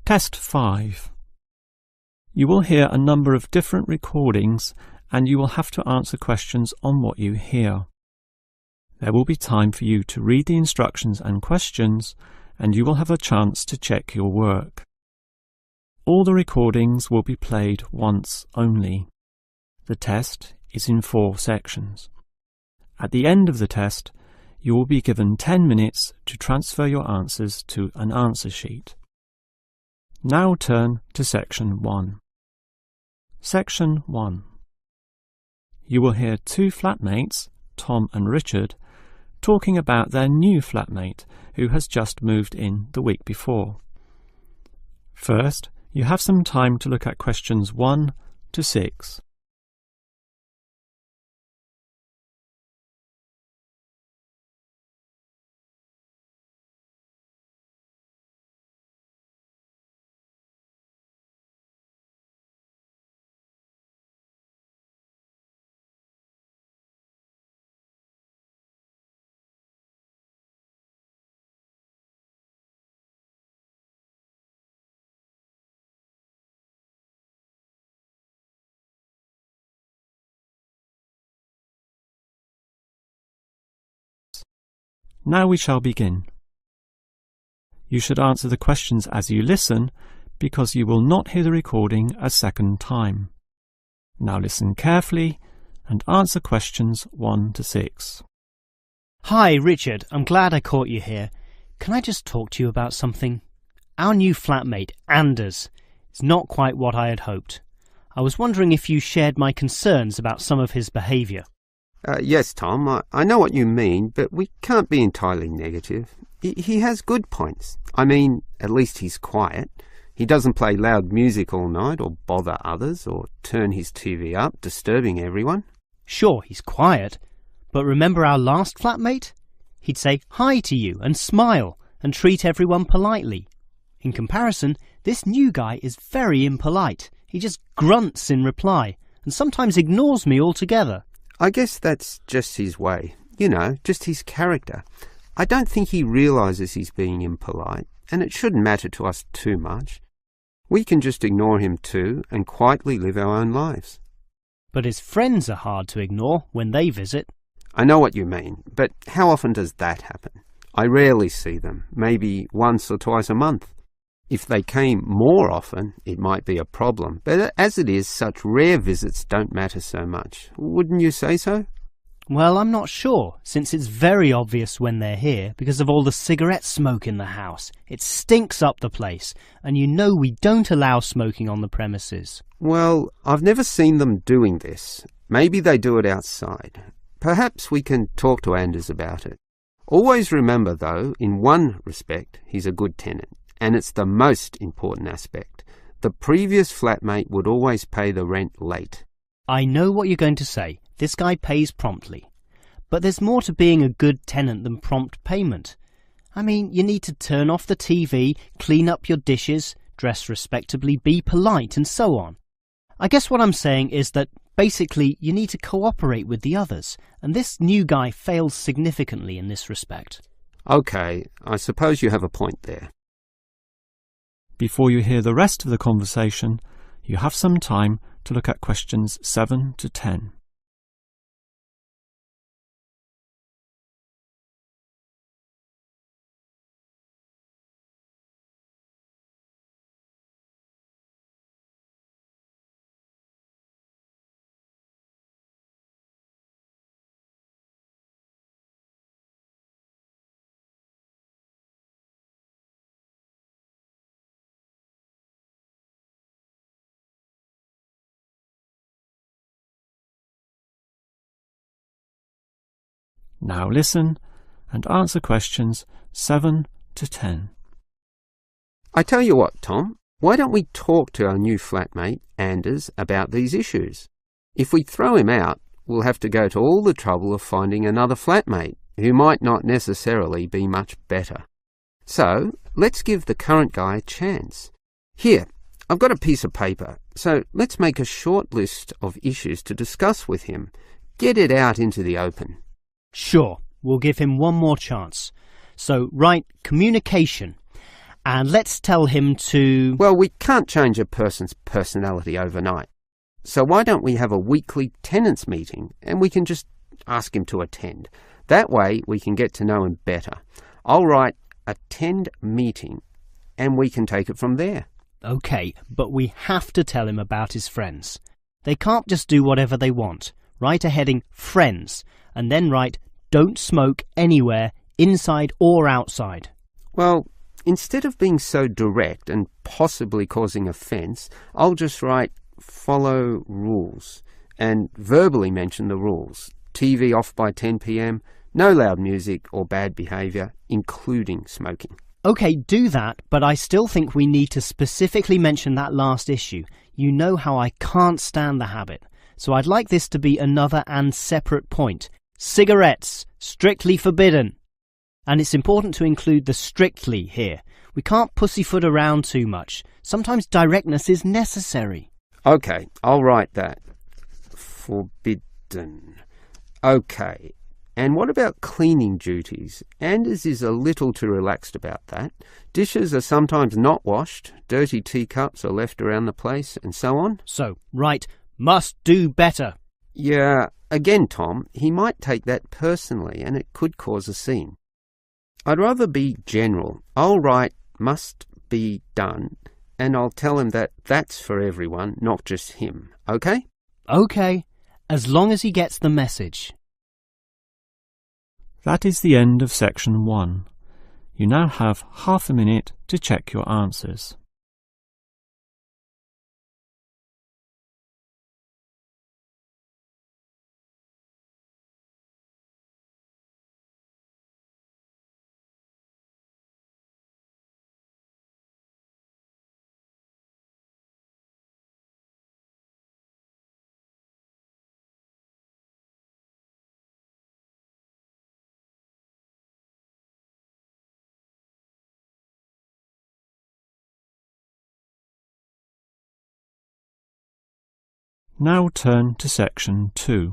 Test 5. You will hear a number of different recordings and you will have to answer questions on what you hear. There will be time for you to read the instructions and questions, and you will have a chance to check your work. All the recordings will be played once only. The test is in 4 sections. At the end of the test, you will be given 10 minutes to transfer your answers to an answer sheet. Now turn to Section 1. Section 1. You will hear 2 flatmates, Tom and Richard, talking about their new flatmate who has just moved in the week before. First, you have some time to look at questions 1 to 6. Now we shall begin. You should answer the questions as you listen, because you will not hear the recording a second time. Now listen carefully and answer questions 1 to 6. Hi, Richard. I'm glad I caught you here. Can I just talk to you about something? Our new flatmate, Anders, is not quite what I had hoped. I was wondering if you shared my concerns about some of his behaviour. Yes, Tom, I know what you mean, but we can't be entirely negative. He has good points. I mean, at least he's quiet. He doesn't play loud music all night or bother others or turn his TV up, disturbing everyone. Sure, he's quiet, but remember our last flatmate? He'd say hi to you and smile and treat everyone politely. In comparison, this new guy is very impolite. He just grunts in reply and sometimes ignores me altogether. I guess that's just his way, just his character. I don't think he realises he's being impolite, and it shouldn't matter to us too much. We can just ignore him too and quietly live our own lives. But his friends are hard to ignore when they visit. I know what you mean, but how often does that happen? I rarely see them, maybe once or twice a month. If they came more often, it might be a problem, but as it is, such rare visits don't matter so much. Wouldn't you say so? Well, I'm not sure, since it's very obvious when they're here because of all the cigarette smoke in the house. It stinks up the place, and you know we don't allow smoking on the premises. Well, I've never seen them doing this. Maybe they do it outside. Perhaps we can talk to Anders about it. Always remember, though, in one respect, he's a good tenant. And it's the most important aspect. The previous flatmate would always pay the rent late. I know what you're going to say. This guy pays promptly. But there's more to being a good tenant than prompt payment. I mean, you need to turn off the TV, clean up your dishes, dress respectably, be polite, and so on. I guess what I'm saying is that basically you need to cooperate with the others, and this new guy fails significantly in this respect. Okay, I suppose you have a point there. Before you hear the rest of the conversation, you have some time to look at questions 7 to 10. Now listen and answer questions 7 to 10. I tell you what, Tom, why don't we talk to our new flatmate, Anders, about these issues? If we throw him out, we'll have to go to all the trouble of finding another flatmate, who might not necessarily be much better. So, let's give the current guy a chance. Here, I've got a piece of paper, so let's make a short list of issues to discuss with him. Get it out into the open. Sure, we'll give him one more chance. So write communication. And let's tell him to... Well, we can't change a person's personality overnight. So why don't we have a weekly tenants meeting and we can just ask him to attend. That way we can get to know him better. I'll write attend meeting and we can take it from there. OK, but we have to tell him about his friends. They can't just do whatever they want. Write a heading friends and then write don't smoke anywhere, inside or outside. Well, instead of being so direct and possibly causing offence, I'll just write follow rules and verbally mention the rules. TV off by 10 p.m, no loud music or bad behaviour, including smoking. OK, do that, but I still think we need to specifically mention that last issue. You know how I can't stand the habit. So I'd like this to be another and separate point. Cigarettes, strictly forbidden. And it's important to include the strictly here. We can't pussyfoot around too much. Sometimes directness is necessary. OK, I'll write that. Forbidden. OK. And what about cleaning duties? Anders is a little too relaxed about that. Dishes are sometimes not washed, dirty teacups are left around the place, and so on. So, write, must do better. Yeah, again, Tom, he might take that personally and it could cause a scene. I'd rather be general. I'll write must be done and I'll tell him that that's for everyone, not just him. OK? OK, as long as he gets the message. That is the end of section 1. You now have half a minute to check your answers. Now turn to section 2.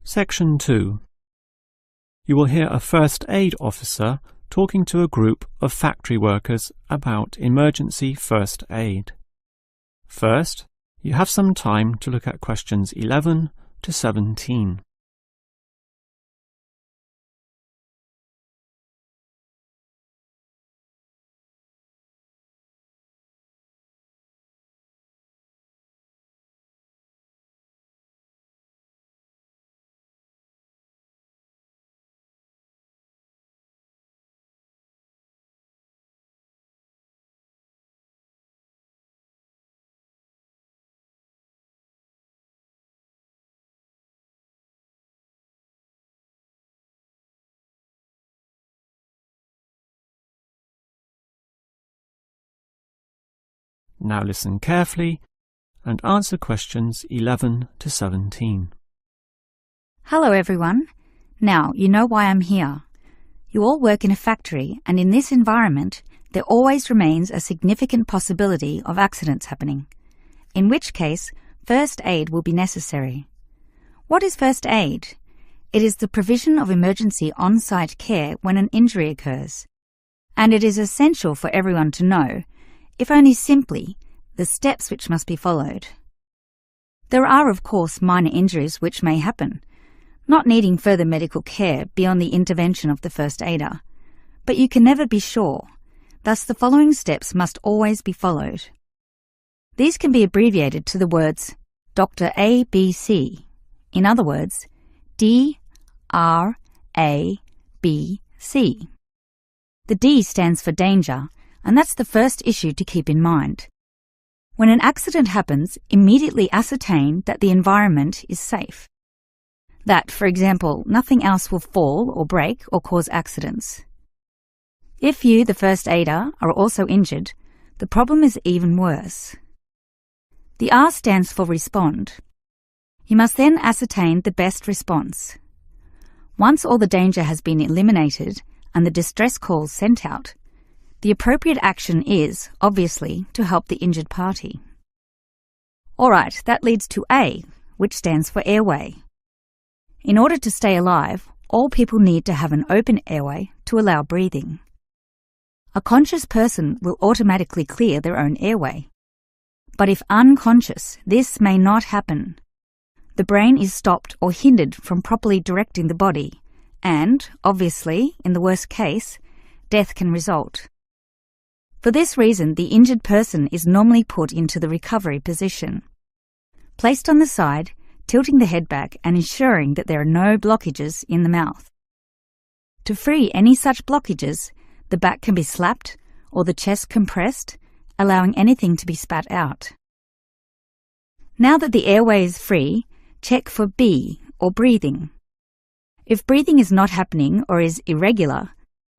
Section 2. You will hear a first aid officer talking to a group of factory workers about emergency first aid. First, you have some time to look at questions 11 to 17. Now listen carefully and answer questions 11 to 17. Hello everyone. Now you know why I'm here. You all work in a factory, and in this environment there always remains a significant possibility of accidents happening, in which case first aid will be necessary. What is first aid? It is the provision of emergency on-site care when an injury occurs, and it is essential for everyone to know, if only simply, the steps which must be followed. There are, of course, minor injuries which may happen, not needing further medical care beyond the intervention of the first aider, but you can never be sure, thus the following steps must always be followed. These can be abbreviated to the words Dr. ABC, in other words, DRABC. The D stands for danger, and that's the first issue to keep in mind. When an accident happens, immediately ascertain that the environment is safe. That, for example, nothing else will fall or break or cause accidents. If you, the first aider, are also injured, the problem is even worse. The R stands for respond. You must then ascertain the best response. Once all the danger has been eliminated and the distress calls sent out, the appropriate action is, obviously, to help the injured party. Alright, that leads to A, which stands for airway. In order to stay alive, all people need to have an open airway to allow breathing. A conscious person will automatically clear their own airway. But if unconscious, this may not happen. The brain is stopped or hindered from properly directing the body, and, obviously, in the worst case, death can result. For this reason, the injured person is normally put into the recovery position. Placed on the side, tilting the head back and ensuring that there are no blockages in the mouth. To free any such blockages, the back can be slapped or the chest compressed, allowing anything to be spat out. Now that the airway is free, check for B, or breathing. If breathing is not happening or is irregular,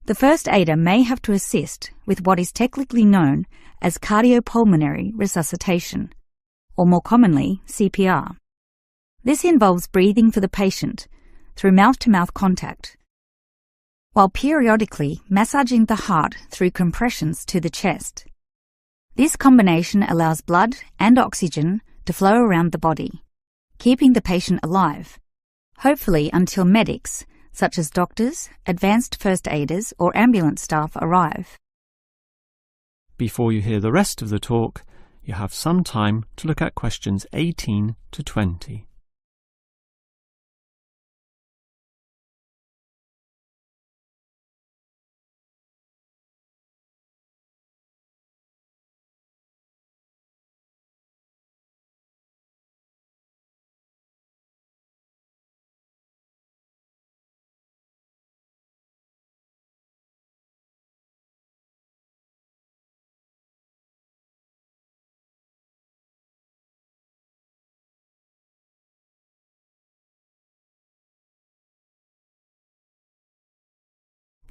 the first aider may have to assist with what is technically known as cardiopulmonary resuscitation, or more commonly, CPR. This involves breathing for the patient through mouth-to-mouth contact, while periodically massaging the heart through compressions to the chest. This combination allows blood and oxygen to flow around the body, keeping the patient alive, hopefully until medics, such as doctors, advanced first aiders, or ambulance staff arrive. Before you hear the rest of the talk, you have some time to look at questions 18 to 20.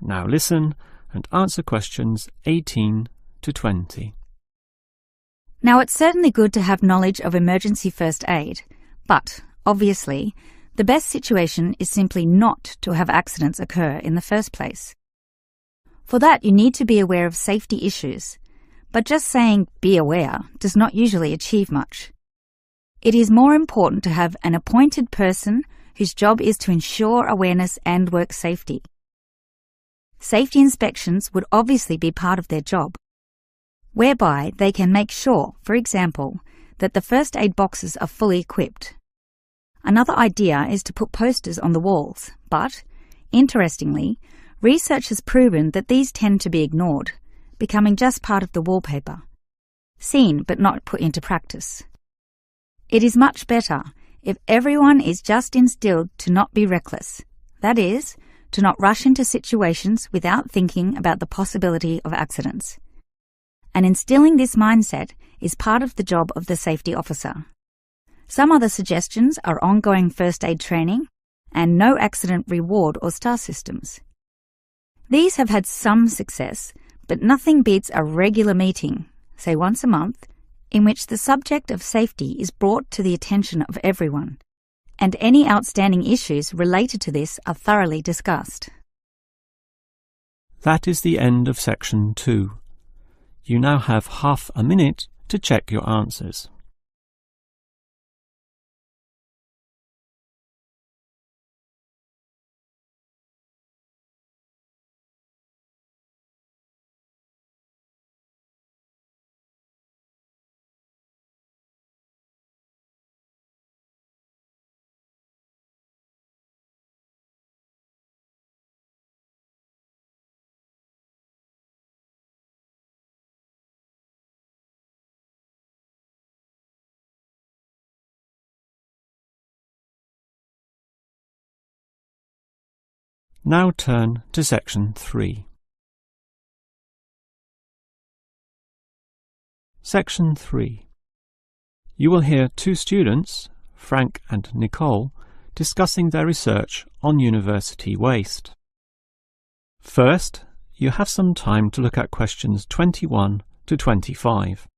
Now listen and answer questions 18 to 20. Now, it's certainly good to have knowledge of emergency first aid, but, obviously, the best situation is simply not to have accidents occur in the first place. For that, you need to be aware of safety issues, but just saying "be aware" does not usually achieve much. It is more important to have an appointed person whose job is to ensure awareness and work safety. Safety inspections would obviously be part of their job, whereby they can make sure, for example, that the first aid boxes are fully equipped. Another idea is to put posters on the walls, but, interestingly, research has proven that these tend to be ignored, becoming just part of the wallpaper, seen but not put into practice. It is much better if everyone is just instilled to not be reckless, that is, to not rush into situations without thinking about the possibility of accidents. And instilling this mindset is part of the job of the safety officer. Some other suggestions are ongoing first aid training and no accident reward or star systems. These have had some success, but nothing beats a regular meeting, say once a month, in which the subject of safety is brought to the attention of everyone, and any outstanding issues related to this are thoroughly discussed. That is the end of section 2. You now have half a minute to check your answers. Now turn to section 3. Section 3. You will hear two students, Frank and Nicole, discussing their research on university waste. First, you have some time to look at questions 21 to 25.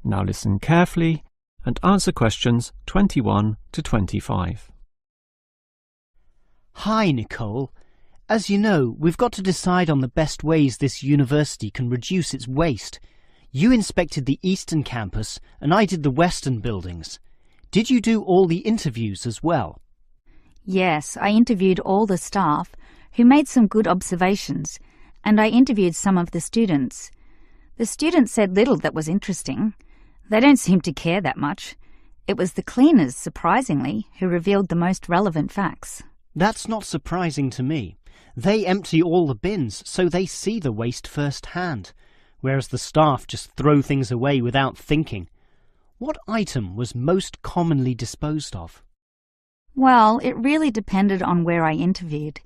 Now listen carefully and answer questions 21 to 25. Hi, Nicole. As you know, we've got to decide on the best ways this university can reduce its waste. You inspected the eastern campus and I did the western buildings. Did you do all the interviews as well? Yes, I interviewed all the staff who made some good observations, and I interviewed some of the students. The students said little that was interesting. They don't seem to care that much. It was the cleaners, surprisingly, who revealed the most relevant facts. That's not surprising to me. They empty all the bins, so they see the waste firsthand, whereas the staff just throw things away without thinking. What item was most commonly disposed of? Well, it really depended on where I interviewed.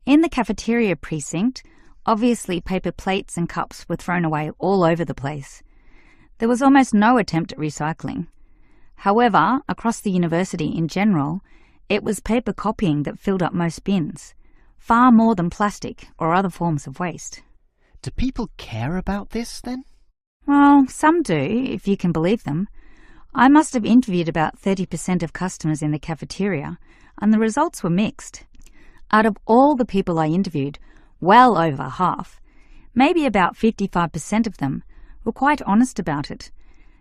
In the cafeteria precinct, obviously paper plates and cups were thrown away all over the place. There was almost no attempt at recycling. However, across the university in general, it was paper copying that filled up most bins, far more than plastic or other forms of waste. Do people care about this, then? Well, some do, if you can believe them. I must have interviewed about 30% of customers in the cafeteria, and the results were mixed. Out of all the people I interviewed, well over half, maybe about 55% of them, were quite honest about it,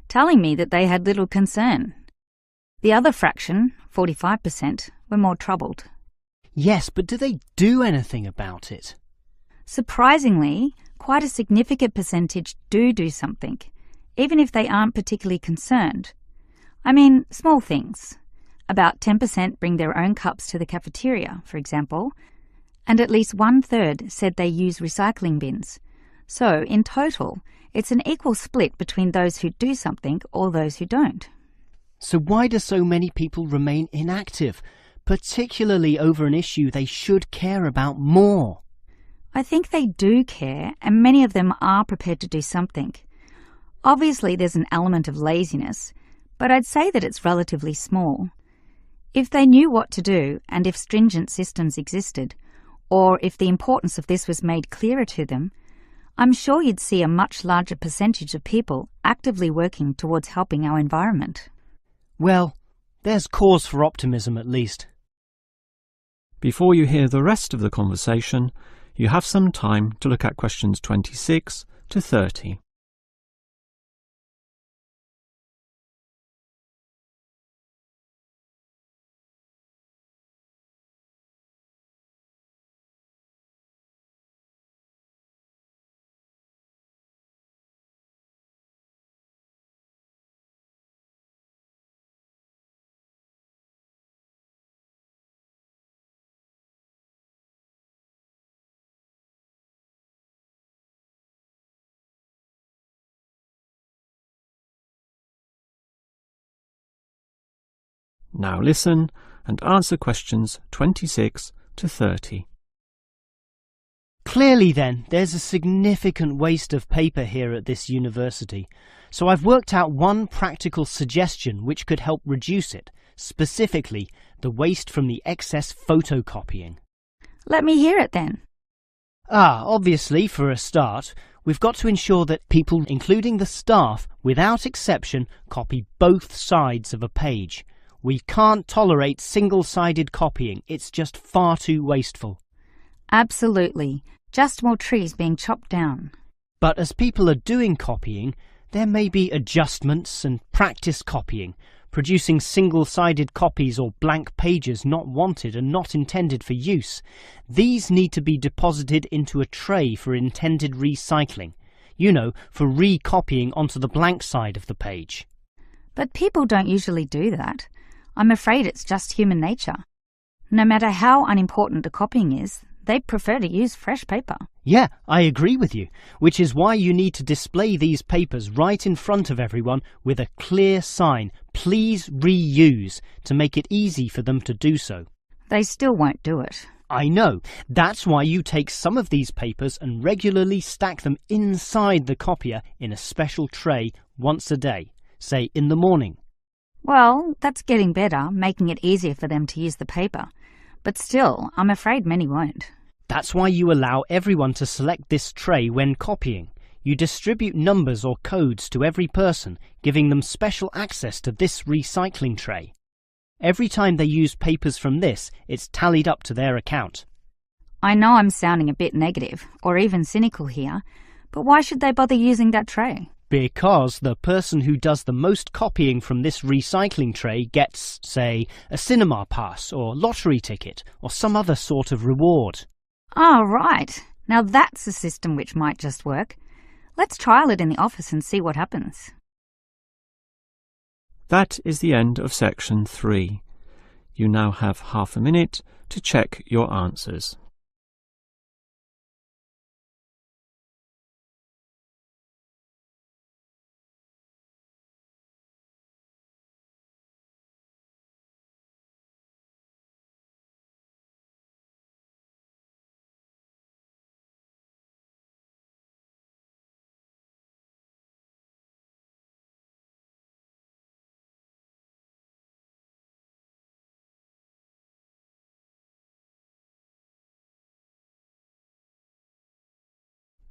telling me that they had little concern. The other fraction, 45%, were more troubled. Yes, but do they do anything about it? Surprisingly, quite a significant percentage do something, even if they aren't particularly concerned. I mean, small things. About 10% bring their own cups to the cafeteria, for example, and at least 1/3 said they use recycling bins. So, in total, it's an equal split between those who do something or those who don't. So why do so many people remain inactive, particularly over an issue they should care about more? I think they do care, and many of them are prepared to do something. Obviously, there's an element of laziness, but I'd say that it's relatively small. If they knew what to do, and if stringent systems existed, or if the importance of this was made clearer to them, I'm sure you'd see a much larger percentage of people actively working towards helping our environment. Well, there's cause for optimism at least. Before you hear the rest of the conversation, you have some time to look at questions 26 to 30. Now listen and answer questions 26 to 30. Clearly then, there's a significant waste of paper here at this university, so I've worked out one practical suggestion which could help reduce it, specifically the waste from the excess photocopying. Let me hear it then. Obviously, for a start, we've got to ensure that people, including the staff, without exception, copy both sides of a page. We can't tolerate single-sided copying. It's just far too wasteful. Absolutely. Just more trees being chopped down. But as people are doing copying, there may be adjustments and practice copying, producing single-sided copies or blank pages not wanted and not intended for use. These need to be deposited into a tray for intended recycling. You know, for recopying onto the blank side of the page. But people don't usually do that. I'm afraid it's just human nature. No matter how unimportant the copying is, they prefer to use fresh paper. Yeah, I agree with you, which is why you need to display these papers right in front of everyone with a clear sign, "Please reuse," to make it easy for them to do so. They still won't do it. I know. That's why you take some of these papers and regularly stack them inside the copier in a special tray once a day, say in the morning. Well, that's getting better, making it easier for them to use the paper. But still, I'm afraid many won't. That's why you allow everyone to select this tray when copying. You distribute numbers or codes to every person, giving them special access to this recycling tray. Every time they use papers from this, it's tallied up to their account. I know I'm sounding a bit negative, or even cynical here, but why should they bother using that tray? Because the person who does the most copying from this recycling tray gets, say, a cinema pass or lottery ticket or some other sort of reward. Ah, right. Now that's a system which might just work. Let's trial it in the office and see what happens. That is the end of section 3. You now have half a minute to check your answers.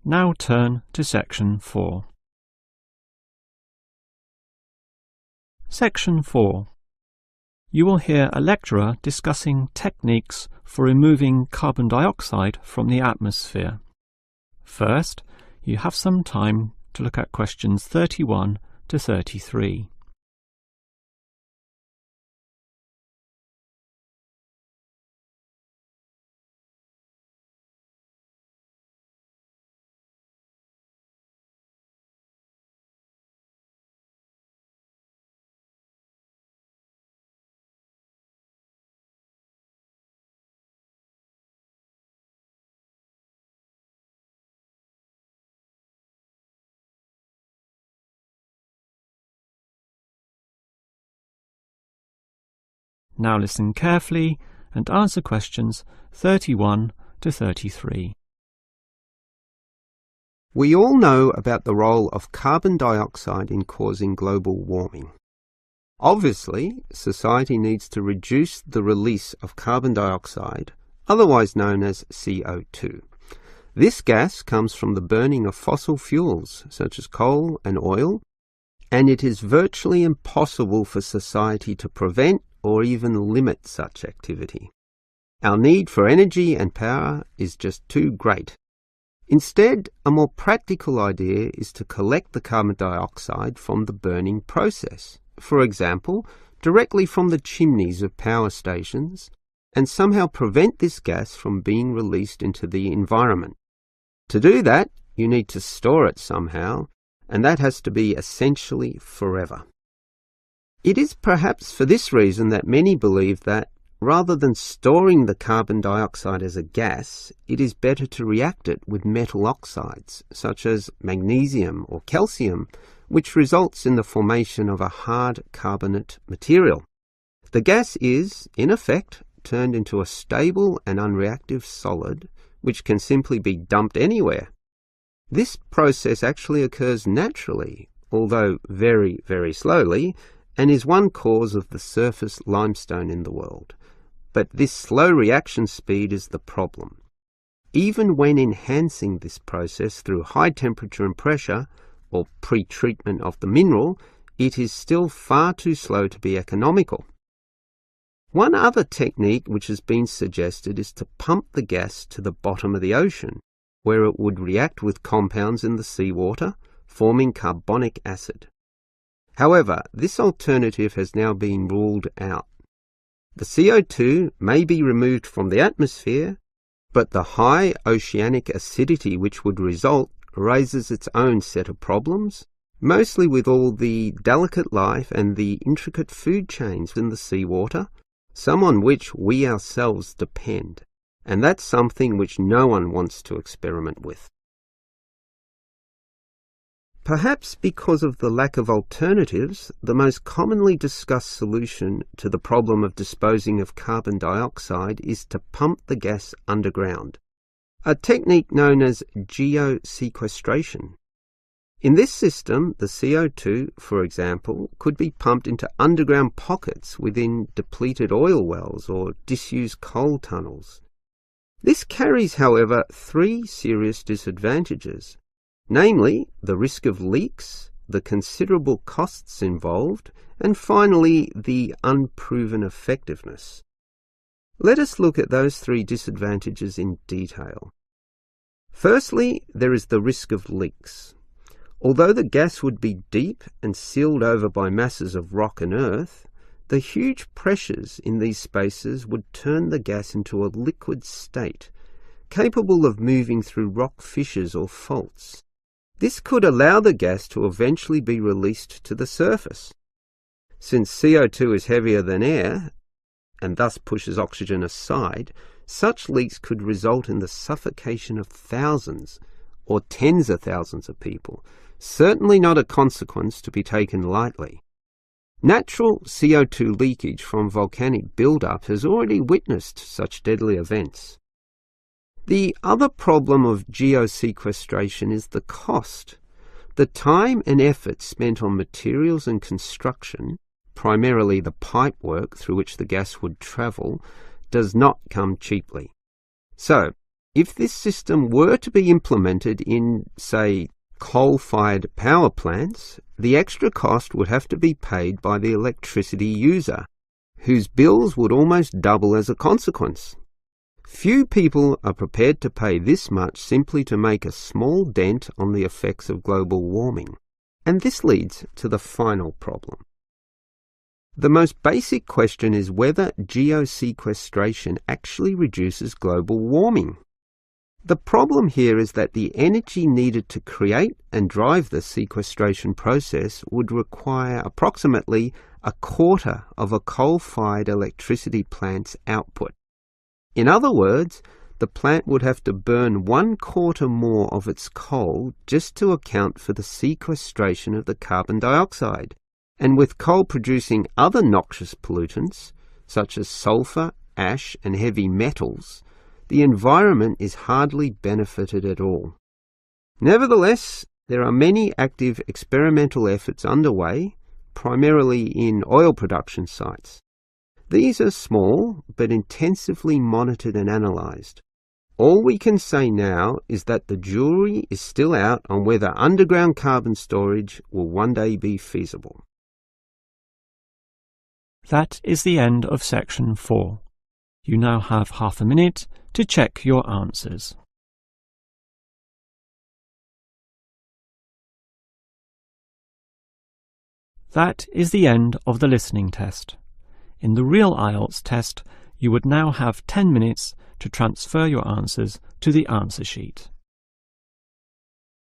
Now turn to section 4. Section 4. You will hear a lecturer discussing techniques for removing carbon dioxide from the atmosphere. First, you have some time to look at questions 31 to 33. Now listen carefully and answer questions 31 to 33. We all know about the role of carbon dioxide in causing global warming. Obviously, society needs to reduce the release of carbon dioxide, otherwise known as CO2. This gas comes from the burning of fossil fuels, such as coal and oil, and it is virtually impossible for society to prevent or even limit such activity. Our need for energy and power is just too great. Instead, a more practical idea is to collect the carbon dioxide from the burning process, for example, directly from the chimneys of power stations, and somehow prevent this gas from being released into the environment. To do that, you need to store it somehow, and that has to be essentially forever. It is perhaps for this reason that many believe that, rather than storing the carbon dioxide as a gas, it is better to react it with metal oxides, such as magnesium or calcium, which results in the formation of a hard carbonate material. The gas is, in effect, turned into a stable and unreactive solid, which can simply be dumped anywhere. This process actually occurs naturally, although very, very slowly, and is one cause of the surface limestone in the world. But this slow reaction speed is the problem. Even when enhancing this process through high temperature and pressure, or pre-treatment of the mineral, it is still far too slow to be economical. One other technique which has been suggested is to pump the gas to the bottom of the ocean, where it would react with compounds in the seawater, forming carbonic acid. However, this alternative has now been ruled out. The CO2 may be removed from the atmosphere, but the high oceanic acidity which would result raises its own set of problems, mostly with all the delicate life and the intricate food chains in the seawater, some on which we ourselves depend, and that's something which no one wants to experiment with. Perhaps because of the lack of alternatives, the most commonly discussed solution to the problem of disposing of carbon dioxide is to pump the gas underground, a technique known as geosequestration. In this system, the CO2, for example, could be pumped into underground pockets within depleted oil wells or disused coal tunnels. This carries, however, 3 serious disadvantages. namely the risk of leaks, the considerable costs involved, and finally the unproven effectiveness. Let us look at those three disadvantages in detail. Firstly, there is the risk of leaks. Although the gas would be deep and sealed over by masses of rock and earth, the huge pressures in these spaces would turn the gas into a liquid state, capable of moving through rock fissures or faults. This could allow the gas to eventually be released to the surface. Since CO2 is heavier than air, and thus pushes oxygen aside, such leaks could result in the suffocation of thousands or tens of thousands of people, certainly not a consequence to be taken lightly. Natural CO2 leakage from volcanic buildup has already witnessed such deadly events. The other problem of geosequestration is the cost. The time and effort spent on materials and construction, primarily the pipework through which the gas would travel, does not come cheaply. So, if this system were to be implemented in, say, coal-fired power plants, the extra cost would have to be paid by the electricity user, whose bills would almost double as a consequence. Few people are prepared to pay this much simply to make a small dent on the effects of global warming. And this leads to the final problem. The most basic question is whether geosequestration actually reduces global warming. The problem here is that the energy needed to create and drive the sequestration process would require approximately a quarter of a coal-fired electricity plant's output. In other words, the plant would have to burn 1/4 more of its coal just to account for the sequestration of the carbon dioxide. And with coal producing other noxious pollutants, such as sulfur, ash, and heavy metals, the environment is hardly benefited at all. Nevertheless, there are many active experimental efforts underway, primarily in oil production sites. These are small, but intensively monitored and analysed. All we can say now is that the jury is still out on whether underground carbon storage will one day be feasible. That is the end of section 4. You now have half a minute to check your answers. That is the end of the listening test. In the real Ielts test, you would now have 10 minutes to transfer your answers to the answer sheet.